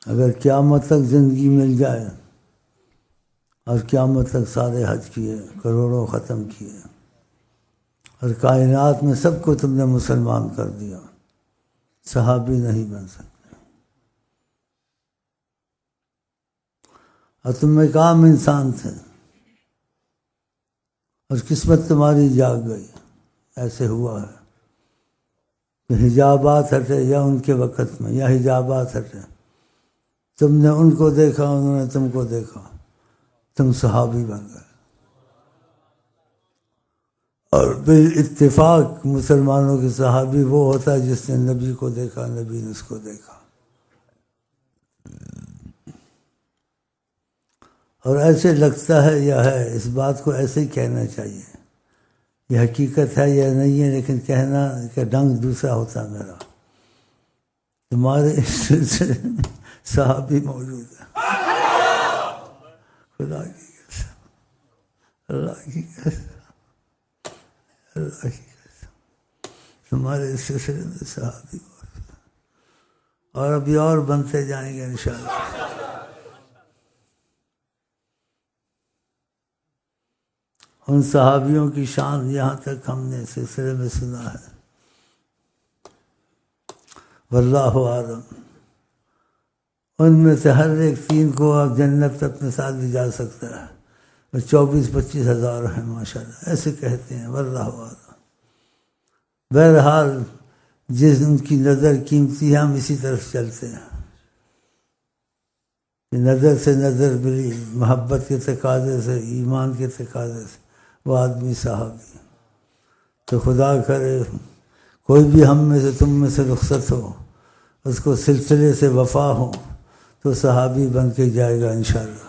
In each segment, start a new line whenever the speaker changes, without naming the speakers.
اگر قیامت تک زندگی مل جائے اور قیامت تک سارے حج کیے، کروڑوں ختم کیے، اور کائنات میں سب کو تم نے مسلمان کر دیا، صحابی نہیں بن سکتے، اور تم ایک عام انسان تھے اور قسمت تمہاری جاگ گئی۔ ایسے ہوا ہے کہ حجابات ہٹے یا ان کے وقت میں، یا حجابات ہٹے، تم نے ان کو دیکھا، انہوں نے تم کو دیکھا، تم صحابی بن گئے۔ اور بالاتفاق مسلمانوں کے صحابی وہ ہوتا ہے جس نے نبی کو دیکھا، نبی نے اس کو دیکھا۔ اور ایسے لگتا ہے یا ہے، اس بات کو ایسے ہی کہنا چاہیے، یہ حقیقت ہے یا نہیں ہے، لیکن کہنا کا ڈھنگ دوسرا ہوتا ہے میرا۔ تمہارے اس سلسلے میں صحابی موجود ہے، خدا کی قسم، اللہ کی قسم، اللہ کی قسم، تمہارے اس سلسلے میں صحابی موجود ہے، اور ابھی اور بنتے جائیں گے انشاءاللہ۔ ان صحابیوں کی شان یہاں تک ہم نے سلسلے میں سنا ہے، واللہ اعلم۔ ان میں سے ہر ایک 3 کو آپ جنت اپنے ساتھ بھی جا سکتا ہے، اور 24-25 ہزار ہیں ماشاءاللہ، ایسے کہتے ہیں، واللہ اعلم۔ بہرحال جس ان کی نظر قیمتی ہے، ہم اسی طرف چلتے ہیں کہ نظر سے نظر ملی، محبت کے تقاضے سے، ایمان کے تقاضے سے وہ آدمی صحابی۔ تو خدا کرے کوئی بھی ہم میں سے، تم میں سے رخصت ہو، اس کو سلسلے سے وفا ہو تو صحابی بن کے جائے گا انشاءاللہ۔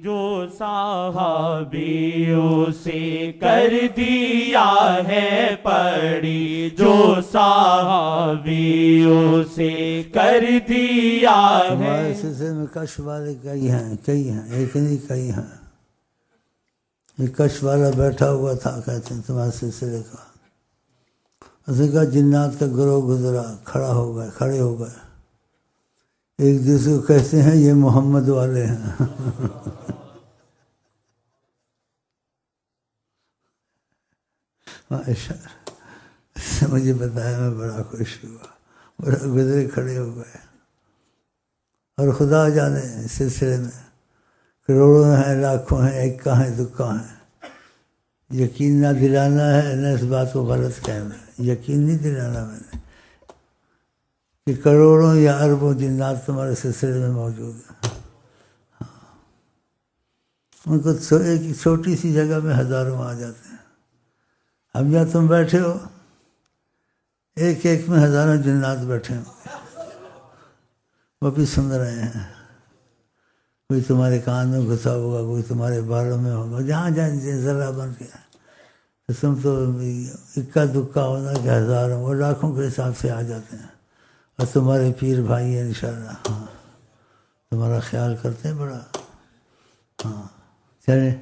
جو صحابیوں سے کر دیا ہے پڑی، جو صحابیوں سے کر دیا ہے۔
ہمارے سلسلے میں کش والے کئی ہیں، ایک نہیں کئی ہیں۔ یہ کش والا بیٹھا ہوا تھا، کہتے ہیں تمہارے سلسلے کا، اس نے کہا جنات کا گروہ گزرا، کھڑے ہو گئے، ایک دوسرے کو کہتے ہیں یہ محمد والے ہیں۔ مجھے بتایا، میں بڑا خوش ہوا، بڑا گزرے کھڑے ہو گئے۔ اور خدا جانے اس سلسلے میں کروڑوں ہیں، لاکھوں ہیں، اکا ہیں، دکا ہیں۔ یقین نہ دلانا ہے نہ اس بات کو غلط کہنا ہے، یقین نہیں دلانا میں نے کہ کروڑوں یا اربوں جنات تمہارے سلسلے میں موجود ہیں۔ ان کو ایک چھوٹی سی جگہ میں ہزاروں آ جاتے ہیں۔ اب جہاں تم بیٹھے ہو، ایک میں ہزاروں جنات بیٹھے ہوں، وہ بھی سن رہے ہیں۔ کوئی تمہارے کان میں گھسا ہوگا، کوئی تمہارے بالوں میں ہوگا، جہاں ذرا بن گیا، تم تو اکا دکا ہونا کہ ہزاروں، وہ لاکھوں کے حساب سے آ جاتے ہیں، اور تمہارے پیر بھائی ہیں انشاءاللہ، ہاں تمہارا خیال کرتے ہیں بڑا۔ ہاں چلیں۔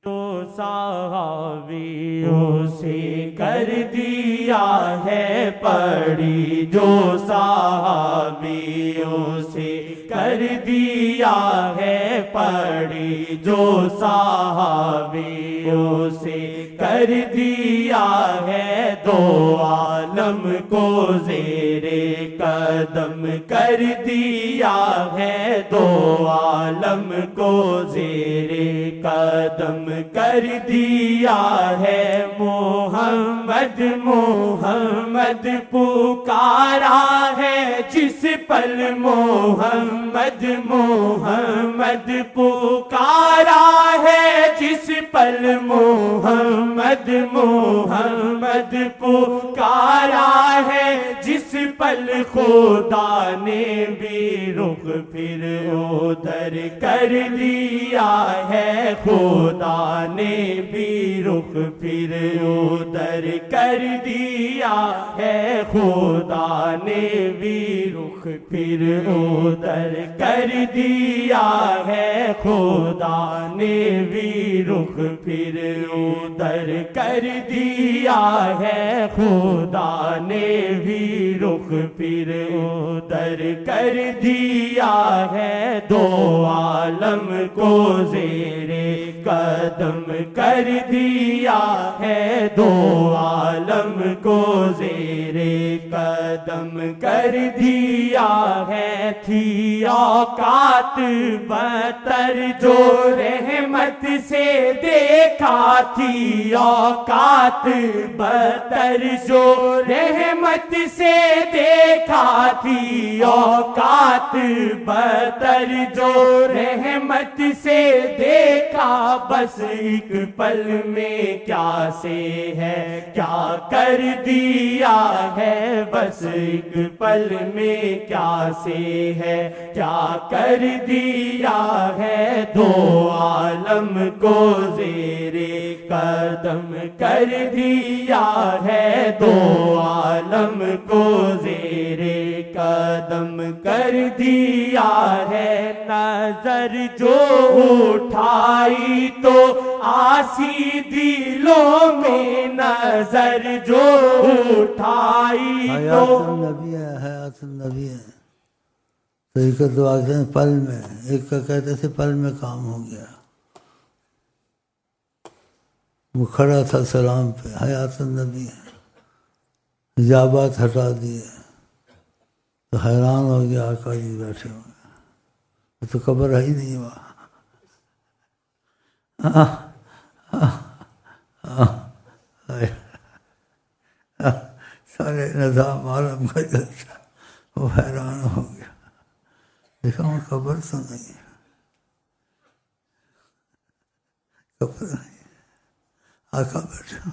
جو صحابیوں سے کر دیا ہے پڑی، جو صحابیوں سے کر دیا ہے پڑی، جو صحابیوں سے کر دیا ہے، دو عالم کو زیر قدم کر دیا ہے، دو عالم کو زیر قدم کر دیا ہے۔ محمد محمد پکارا ہے جس پل، محمد محمد پکارا ہے جس پل، محمد محمد پکارا ہے جس پل خدا نے بھی رخ پھر ادھر کر دیا ہے، خدا نے بھی رخ پھر ادھر کر دیا ہے، خدا نے بھی رخ پھر ادھر کر دیا ہے، خدا نے بھی رخ پھر ادھر کر دیا ہے، خدا نے بھی رخ پھر ادھر کر دیا ہے، دو عالم کو زیر قدم کر دیا ہے، دو عالم کو زیر قدم کر دیا ہے، تھی اوقات بہتر جو رحمت سے دیکھا، تھی اوقات بہتر جو رحمت سے دیکھا، تھی اوقات بہتر جو رحمت سے دیکھا، بس ایک پل میں کیا سے ہے کیا کر دیا ہے، بس ایک پل میں کیا سے ہے کیا کر دیا ہے، دو عالم کو زیر قدم کر دیا ہے، دو عالم کو زیر قدم کر دیا ہے، نظر جو اٹھائی تو آسی دلوں میں، نظر جو اٹھائی تو
حیات النبی ہے، حیات النبی ہے، تو ایک دعا کہتے ہیں پل میں، ایک کا کہتے تھے پل میں کام ہو گیا، وہ کھڑا تھا سلام پہ، حیات النبی ہے، حجابات ہٹا دیے تو حیران ہو گیا، آقا جی بیٹھے ہوئے، وہ تو قبر ہے ہی نہیں وہاں، سارے نظام عالم کا جلسہ، وہ حیران ہو گیا، دیکھا وہ قبر تو نہیں ہے، قبر نہیں، آقا بیٹھا،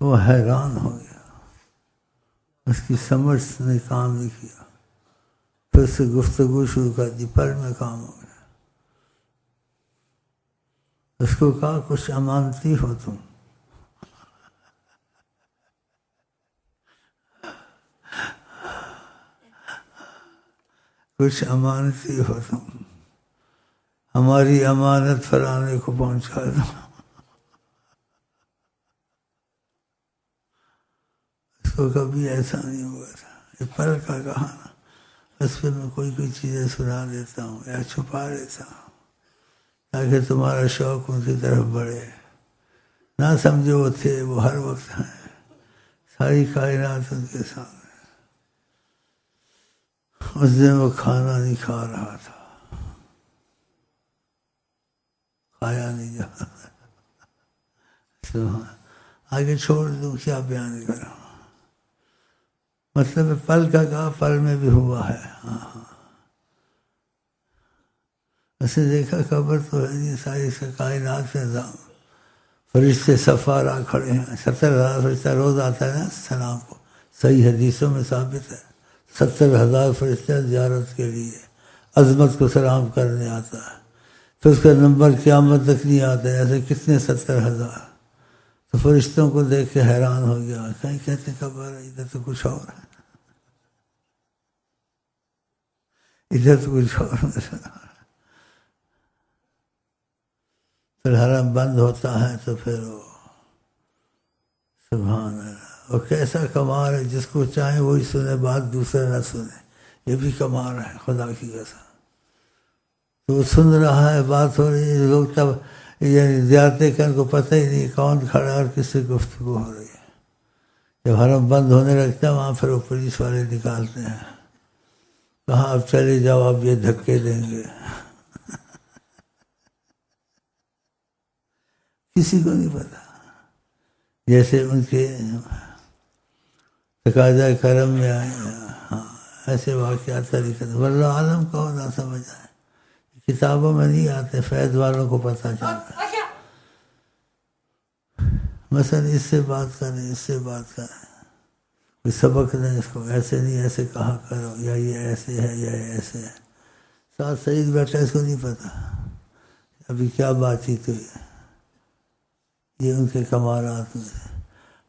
وہ حیران ہو گیا، اس کی سمجھ نے کام نہیں کیا، پھر سے گفتگو شروع کر دی، پل میں کام ہو گیا، اس کو کہا کچھ امانتی ہو تم، کچھ امانتی ہو تم، ہماری امانت فلانے کو پہنچا دو، اس کو کبھی ایسا نہیں ہوا تھا، یہ پل کا کہانا، اس پہ میں کوئی چیزیں سنا دیتا ہوں یا چھپا دیتا ہوں تاکہ تمہارا شوق ان کی طرف بڑھے، نہ سمجھو وہ تھے، وہ ہر وقت ہیں، ساری کائنات ان کے سامنے، اس دن وہ کھانا نہیں کھا رہا تھا، کھایا نہیں جا رہا، آگے چھوڑ دوں کیا بیان کروں، مطلب پل کا کہا، پل میں بھی ہوا ہے، ہاں اسے دیکھا قبر تو ہے نہیں، ساری کائنات میں نظام، فرشتے سفارہ کھڑے ہیں، 70,000 فرشتہ روز آتا ہے نا سلام کو، صحیح حدیثوں میں ثابت ہے، 70,000 فرشتہ زیارت کے لیے عظمت کو سلام کرنے آتا ہے، پھر اس کا نمبر قیامت تک نہیں آتا ہے، ایسے کتنے 70,000، تو فرشتوں کو دیکھ کے حیران ہو گیا، کہیں کہتے قبر ہے، ادھر تو کچھ اور ہے، ادھر تو کچھ اور نظر آ رہا، پھر حرم بند ہوتا ہے تو پھر وہ سبحان اللہ، اور کیسا کمال ہے، جس کو چاہیں وہی سنے، بات دوسرے نہ سنے، یہ بھی کمال ہے خدا کی قسم، تو وہ سن رہا ہے، بات ہو رہی ہے، لوگ تب یعنی زیارتیں کرنے کو پتہ ہی نہیں کون کھڑا اور کس سے گفتگو ہو رہی ہے، جب حرم بند ہونے لگتا ہے وہاں پھر وہ پولیس والے نکالتے ہیں، کہاں اب چلے جاؤ، اب یہ دھکے دیں گے، کسی کو نہیں پتا، جیسے ان کے تقاضا کرم میں آئے، ہاں ایسے واقعات طریقے سے، واللہ عالم کو نہ سمجھ آئے، کتابوں میں نہیں آتے، فیض والوں کو پتہ چلتا ہے، مثلا اس سے بات کریں، اس سے بات کریں، کوئی سبق نہیں اس کو، ایسے نہیں ایسے کہا کرو، یا یہ ایسے ہے یا یہ ایسے ہے. ساتھ سعید بیٹھا، اس کو نہیں پتہ ابھی کیا بات چیت ہوئی. یہ ان کے کمالات میں سے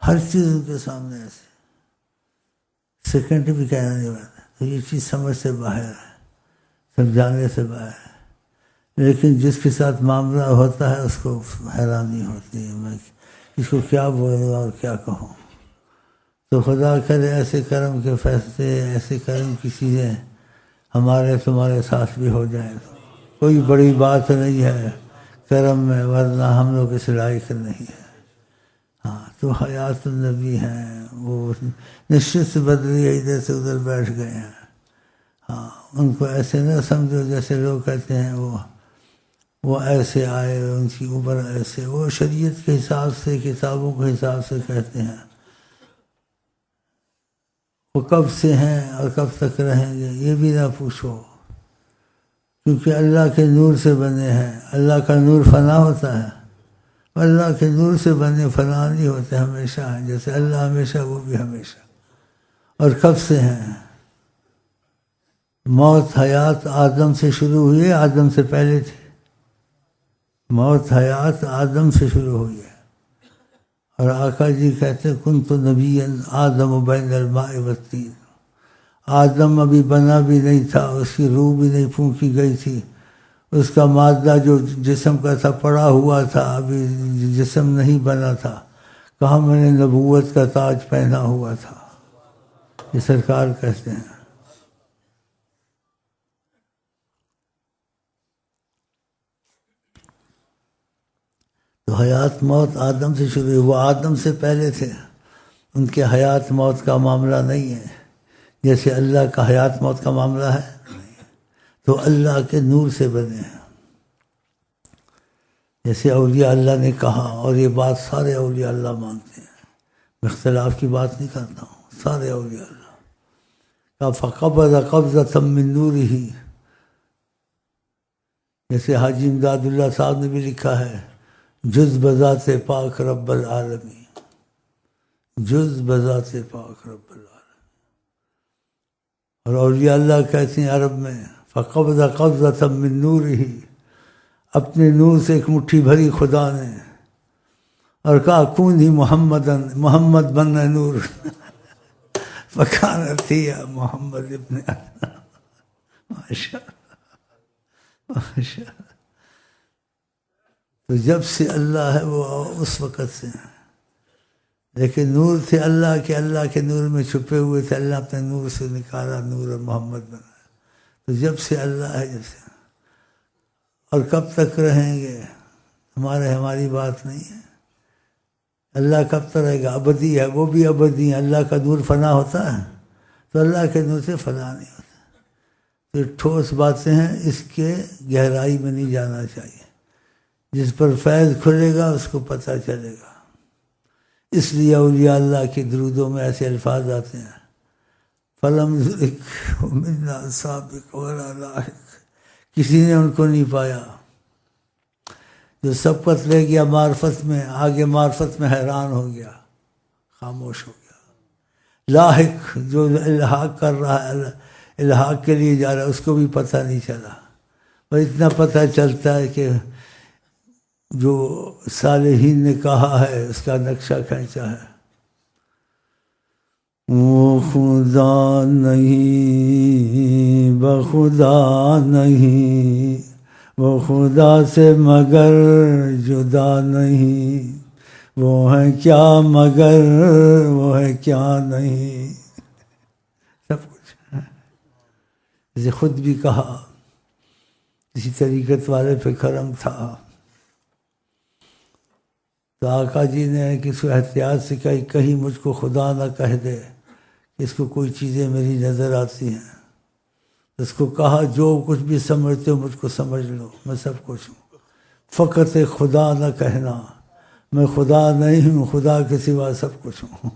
ہر چیز ان کے سامنے ایسے سیکنڈ بھی کہنا نہیں پڑتا. تو یہ چیز سمجھ سے باہر ہے، سمجھانے سے باہر ہے. لیکن جس کے ساتھ معاملہ ہوتا ہے اس کو حیرانی ہوتی ہے، میں اس کو کیا بولوں اور کیا کہوں. تو خدا کرے ایسے کرم کے فیصلے، ایسے کرم کی چیزیں ہمارے تمہارے ساتھ بھی ہو جائیں. کوئی بڑی بات نہیں ہے کرم میں، ورنہ ہم لوگ اس لائق نہیں ہے. ہاں تو حیات النبی ہیں، وہ نشچت سے بدلی ہے، ادھر سے ادھر بیٹھ گئے ہیں. ہاں ان کو ایسے نہ سمجھو جیسے لوگ کہتے ہیں وہ ایسے آئے، ان کی عمر ایسے. وہ شریعت کے حساب سے، کتابوں کے حساب سے کہتے ہیں. وہ کب سے ہیں اور کب تک رہیں گے یہ بھی نہ پوچھو، کیونکہ اللہ کے نور سے بنے ہیں. اللہ کا نور فنا ہوتا ہے، اللہ کے نور سے بنے فنا نہیں ہوتے، ہمیشہ ہیں. جیسے اللہ ہمیشہ، وہ بھی ہمیشہ. اور کب سے ہیں؟ موت حیات آدم سے شروع ہوئی ہے، آدم سے پہلے تھی. موت حیات آدم سے شروع ہوئی ہے. اور آقا جی کہتے ہیں کن تو نبی آدم بین الماء والطین. آدم ابھی بنا بھی نہیں تھا، اس کی روح بھی نہیں پھونکی گئی تھی، اس کا مادہ جو جسم کا تھا پڑا ہوا تھا، ابھی جسم نہیں بنا تھا. کہاں میں نے نبوت کا تاج پہنا ہوا تھا. یہ سرکار کہتے ہیں. تو حیات موت آدم سے شروع ہوئی. وہ آدم سے پہلے تھے، ان کے حیات موت کا معاملہ نہیں ہے جیسے اللہ کا حیات موت کا معاملہ ہے. تو اللہ کے نور سے بنے ہیں. جیسے اولیاء اللہ نے کہا، اور یہ بات سارے اولیاء اللہ مانتے ہیں، میں اختلاف کی بات نہیں کرتا ہوں. سارے اولیاء اللہ کا فقبض قبضۃ من نورہ. جیسے حاجی امداد اللہ صاحب نے بھی لکھا ہے، جز بذات پاک رب العالمین، جز بذات پاک رب العالمین. اور اولیاء اللہ کہتے ہیں عرب میں فقبض قبضۃ من نورہ، اپنے نور سے ایک مٹھی بھری خدا نے، اور کہا کون ہی محمد بن نور. فکانت ہی محمد ابن ماشاء ماشاء. تو جب سے اللہ ہے وہ اس وقت سے ہیں. لیکن نور تھے اللہ کے، اللہ کے نور میں چھپے ہوئے تھے، اللہ اپنے نور سے نکالا نور محمد بنایا. تو جب سے اللہ ہے جب سے. اور کب تک رہیں گے ہماری بات نہیں ہے. اللہ کب تک رہے گا؟ ابدی ہے، وہ بھی ابدی ہے. اللہ کا نور فنا ہوتا ہے تو اللہ کے نور سے فنا نہیں ہوتا. تو ٹھوس باتیں ہیں، اس کے گہرائی میں نہیں جانا چاہیے. جس پر فیض کھلے گا اس کو پتہ چلے گا. اس لیے اولیاء اللہ کے درودوں میں ایسے الفاظ آتے ہیں، فلم ذرک منا سابق ولا لاحق. کسی نے ان کو نہیں پایا. جو سبقت لے گیا معرفت میں، آگے معرفت میں حیران ہو گیا، خاموش ہو گیا. لاحق جو الحاق کر رہا ہے، الحاق کے لیے جا رہا ہے، اس کو بھی پتہ نہیں چلا. پر اتنا پتہ چلتا ہے کہ جو صالحین نے کہا ہے اس کا نقشہ کھینچا ہے. وہ خدا نہیں بخدا نہیں، وہ خدا سے مگر جدا نہیں. وہ ہے کیا مگر وہ ہے کیا نہیں. سب کچھ جیسے خود بھی کہا، کسی طریقت والے پہ کرم تھا تو آقا جی نے کسی احتیاط سے کہی کہیں مجھ کو خدا نہ کہہ دے کہ اس کو کوئی چیزیں میری نظر آتی ہیں. اس کو کہا جو کچھ بھی سمجھتے ہو مجھ کو سمجھ لو، میں سب کچھ ہوں. فقط خدا نہ کہنا، میں خدا نہیں ہوں، خدا کے سوا سب کچھ ہوں.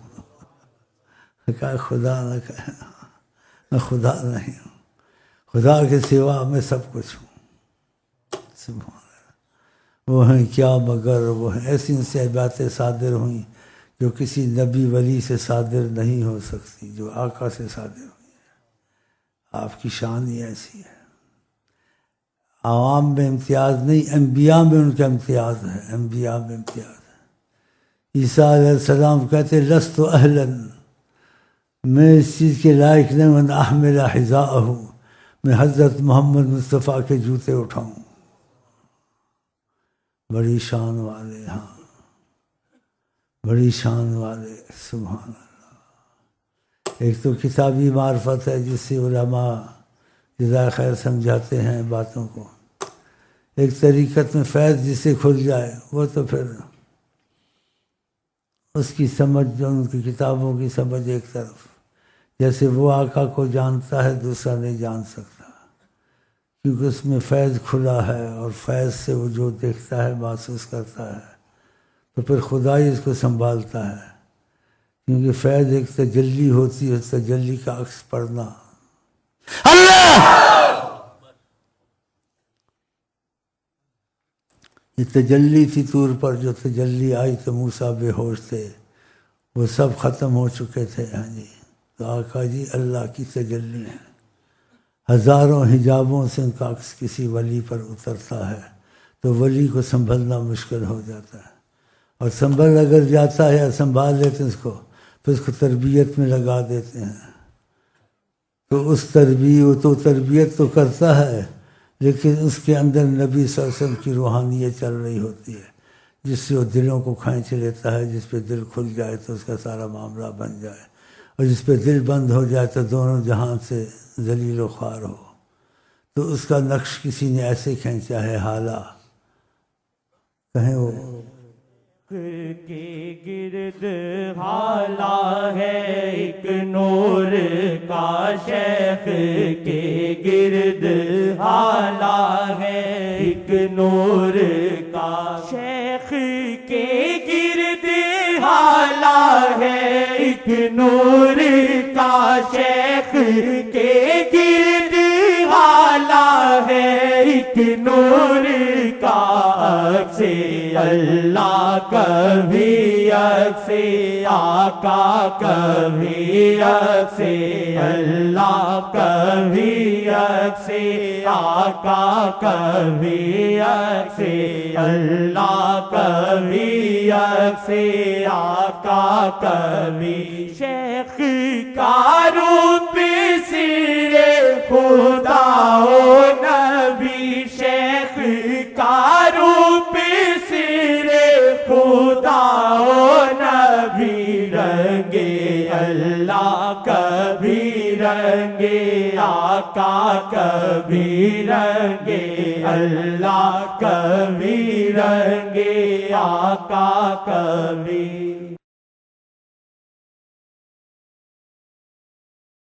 کہا خدا نہ کہنا میں خدا نہیں ہوں، خدا کے سوا میں سب کچھ ہوں. سبحان اللہ. وہ ہیں کیا مگر وہ ہیں. ایسی ان سے باتیں صادر ہوئیں جو کسی نبی ولی سے صادر نہیں ہو سکتی، جو آقا سے صادر ہوئی ہے۔ آپ کی شان ہی ایسی ہے، عوام میں امتیاز نہیں، انبیاء میں ان کا امتیاز ہے، انبیاء میں امتیاز ہے۔ عیسیٰ علیہ السلام کہتے لست اہلا، میں اس چیز کے لائق نہیں ہوں، احمل حذاءہ، میں حضرت محمد مصطفیٰ کے جوتے اٹھاؤں۔ بڑی شان والے، ہاں بڑی شان والے، سبحان اللہ۔ ایک تو کتابی معرفت ہے جس سے علماء جزائے خیر سمجھاتے ہیں باتوں کو، ایک طریقت میں فیض جس سے کھل جائے وہ تو پھر اس کی سمجھ، جو ان کی کتابوں کی سمجھ ایک طرف، جیسے وہ آقا کو جانتا ہے دوسرا نہیں جان سکتا، کیونکہ اس میں فیض کھلا ہے، اور فیض سے وہ جو دیکھتا ہے محسوس کرتا ہے، تو پھر خدا ہی اس کو سنبھالتا ہے، کیونکہ فیض ایک تجلی ہوتی ہے، تجلی کا عکس پڑھنا۔ اللہ یہ تجلی تھی طور پر، جو تجلی آئی تو موسیٰ بے ہوش تھے، وہ سب ختم ہو چکے تھے۔ ہاں جی، تو آقا جی اللہ کی تجلی ہے، ہزاروں حجابوں سے ان کا عکس کسی ولی پر اترتا ہے تو ولی کو سنبھلنا مشکل ہو جاتا ہے، اور سنبھل اگر جاتا ہے یا سنبھال لیتے ہیں اس کو، تو اس کو تربیت میں لگا دیتے ہیں، تو اس تربیت تو کرتا ہے، لیکن اس کے اندر نبی صلی اللہ علیہ وسلم کی روحانیت چل رہی ہوتی ہے، جس سے وہ دلوں کو کھینچ لیتا ہے، جس پہ دل کھل جائے تو اس کا سارا معاملہ بن جائے، اور جس پہ دل بند ہو جائے تو دونوں جہان سے ذلیل و خوار ہو۔ تو اس کا نقش کسی نے ایسے کھینچا ہے، حالہ کہیں وہ
کے گرد حالا ہے ایک نور کا، شیخ کے گرد حالا ہے ایک نور کا، شیخ کے گرد حالا ہے ایک نور کا، شیخ کے گرد حالا ہے ایک نور کا، عکس اللہ کبھی عکس آقا، کبھی عکس اللہ، کبھی عکس آقا، کبھی عکس اللہ، کبھی عکس آقا، کبھی شیخ کا روپ سر خدا و نبی، شیخ کا روپ سر خدا و نبی، رنگ اللہ کبھی رنگ آقا، کبھی رنگ اللہ، کبھی رنگ آقا، کبھی